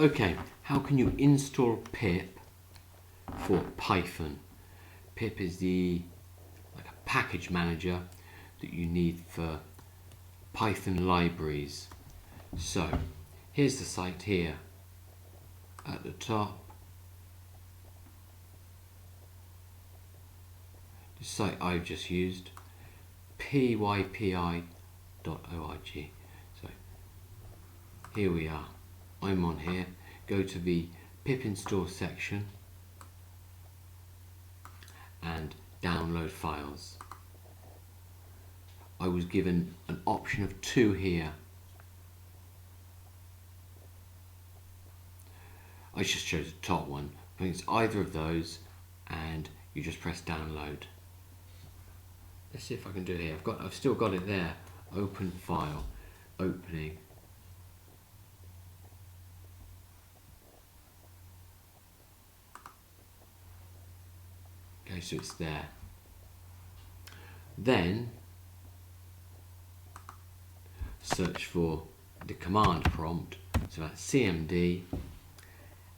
Okay, how can you install pip for Python? Pip is like a package manager that you need for Python libraries. So here's the site here at the top. The site I've just used, pypi.org. So here we are. I'm on here. Go to the pip install section and download files. I was given an option of 2 here. I just chose the top one. I think it's either of those, and you just press download. Let's see if I can do it here. I've still got it there. Open file, opening. Okay, so it's there. Then search for the command prompt. So that's CMD,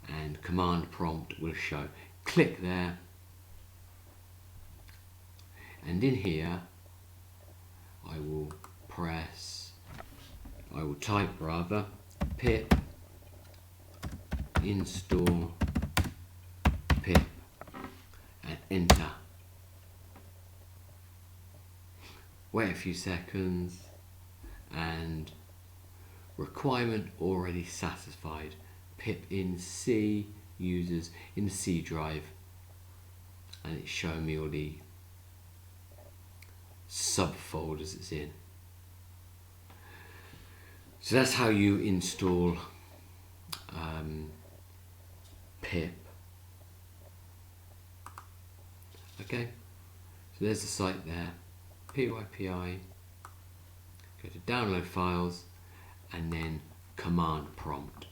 and command prompt will show. Click there, and in here I will type pip install pip and enter. Wait a few seconds, and requirement already satisfied. Pip in C users in the C drive, and it's showing me all the subfolders it's in. So that's how you install pip. Okay, so there's the site there, pypi. Go to download files and then command prompt.